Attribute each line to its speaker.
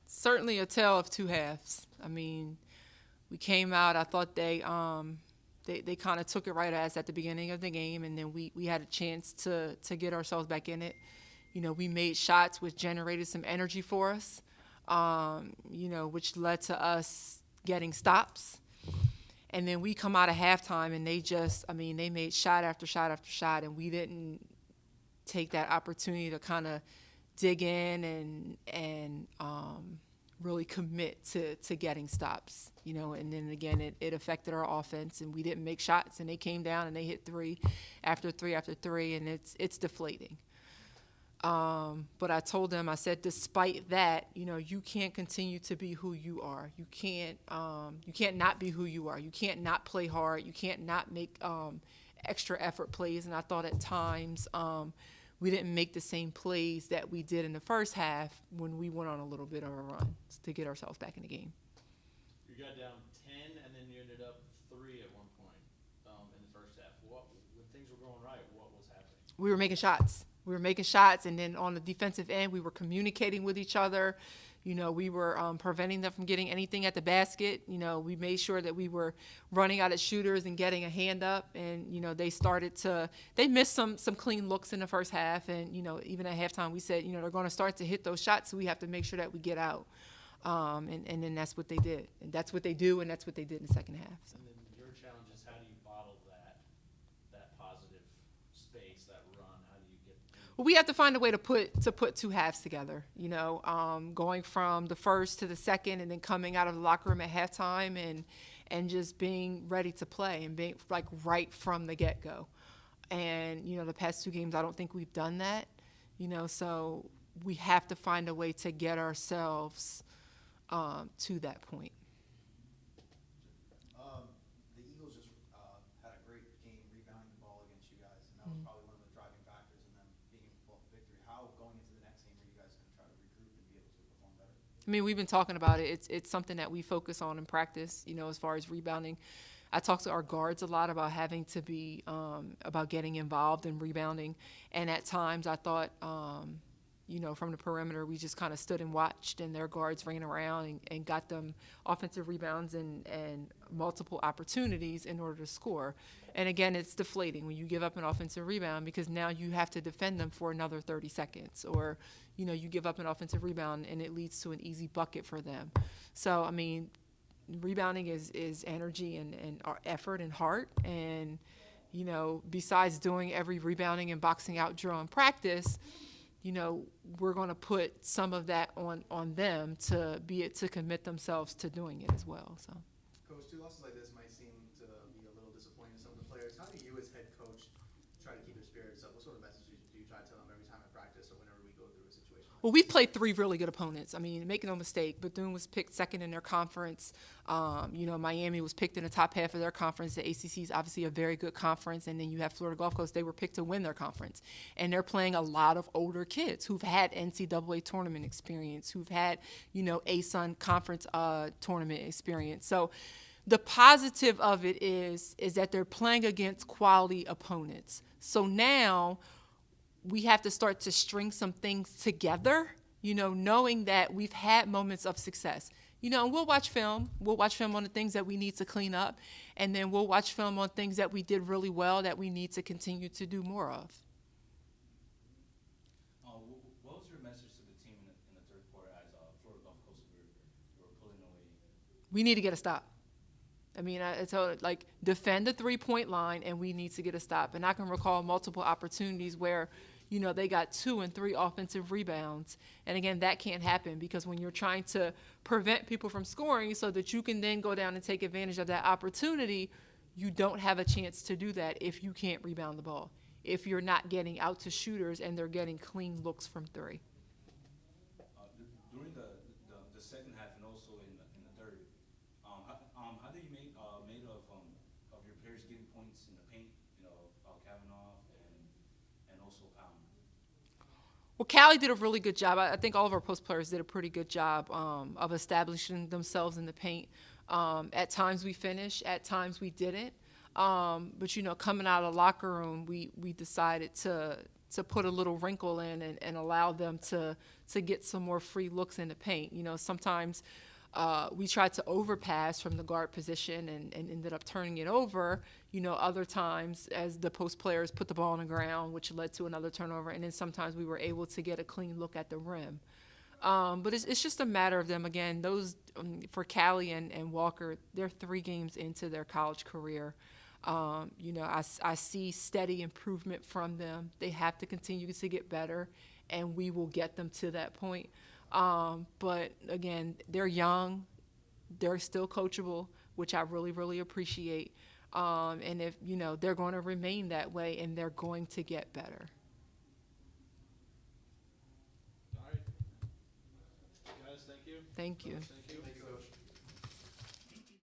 Speaker 1: Certainly a tale of two halves. I mean, we came out. I thought they kind of took it right at us at the beginning of the game, and then we had a chance to get ourselves back in it. We made shots which generated some energy for us. Which led to us getting stops. And then we come out of halftime, and they made shot after shot after shot, and we didn't take that opportunity to kind of dig in and really commit to getting stops. And then again, it affected our offense, and we didn't make shots, and they came down and they hit three after three after three, and it's deflating. But I told them, I said, despite that, you can't continue to be who you are. You can't not be who you are. You can't not play hard. You can't not make extra effort plays. And I thought at times we didn't make the same plays that we did in the first half when we went on a little bit of a run to get ourselves back in the game.
Speaker 2: You got down 10, and then you ended up 3 at one point in the first half. When things were going right, what was happening?
Speaker 1: We were making shots. And then on the defensive end, we were communicating with each other. We were preventing them from getting anything at the basket. We made sure that we were running out at shooters and getting a hand up. And, they missed some clean looks in the first half. And, even at halftime, we said, they're going to start to hit those shots, so we have to make sure that we get out. And then that's what they did. And that's what they do, and that's what they did in the second half. So.
Speaker 2: And then your challenge is, how do you bottle that positive space, that run? How do you get?
Speaker 1: Well, we have to find a way to put two halves together. Going from the first to the second, and then coming out of the locker room at halftime, and just being ready to play and being like right from the get-go. And the past two games, I don't think we've done that. So we have to find a way to get ourselves to that point.
Speaker 3: The Eagles just had a great game rebounding the ball against you guys, and that was probably one of the driving factors in them being able to pull off the victory. How, going into the next game, are you guys going to try to regroup and be able to perform better?
Speaker 1: I mean, we've been talking about it. It's something that we focus on in practice, as far as rebounding. I talk to our guards a lot about having to be, about getting involved in rebounding. And at times I thought, from the perimeter, we just kind of stood and watched, and their guards ran around and got them offensive rebounds and multiple opportunities in order to score. And again, it's deflating when you give up an offensive rebound, because now you have to defend them for another 30 seconds. Or, you give up an offensive rebound and it leads to an easy bucket for them. So, I mean, rebounding is energy and effort and heart. And, besides doing every rebounding and boxing out drill in practice, we're going to put some of that on them to commit themselves to doing it as well. So,
Speaker 3: Coach, 2 losses like this might seem to be a little disappointing to some of the players. How do you, as head coach, try to keep their spirits up? What sort of messages do you try to tell them every time in practice or whenever we go through a situation?
Speaker 1: well, we've played 3 really good opponents. I mean, make no mistake, Bethune was picked second in their conference. Miami was picked in the top half of their conference. The ACC is obviously a very good conference. And then you have Florida Gulf Coast. They were picked to win their conference. And they're playing a lot of older kids who've had NCAA tournament experience, who've had, ASUN conference tournament experience. So the positive of it is that they're playing against quality opponents. So now we have to start to string some things together, knowing that we've had moments of success. And we'll watch film. We'll watch film on the things that we need to clean up, and then we'll watch film on things that we did really well that we need to continue to do more of.
Speaker 4: What was your message to the team in the third quarter as Florida Gulf Coast were pulling away?
Speaker 1: We need to get a stop. I mean, I told defend the 3-point line, and we need to get a stop. And I can recall multiple opportunities where, they got 2 and 3 offensive rebounds. And again, that can't happen, because when you're trying to prevent people from scoring so that you can then go down and take advantage of that opportunity, you don't have a chance to do that if you can't rebound the ball, if you're not getting out to shooters and they're getting clean looks from 3.
Speaker 4: During the second half and also in the third, how do you made of your players getting points in the paint? Kavanaugh and also Pound.
Speaker 1: Well, Callie did a really good job. I think all of our post players did a pretty good job of establishing themselves in the paint. At times we finished, at times we didn't. But coming out of the locker room, we decided to put a little wrinkle in and allow them to get some more free looks in the paint. You know, sometimes we tried to overpass from the guard position and ended up turning it over. You know, other times as the post players put the ball on the ground, which led to another turnover, and then sometimes we were able to get a clean look at the rim. But it's just a matter of them. Again, those for Callie and Walker, they're 3 games into their college career. You know, I see steady improvement from them. They have to continue to get better, and we will get them to that point. But again, they're young, they're still coachable, which I really, really appreciate. And if, you know, they're going to remain that way and they're going to get better.
Speaker 2: All right. Guys, thank you.
Speaker 1: Thank you.
Speaker 2: Thank you.
Speaker 3: Thank you, Coach.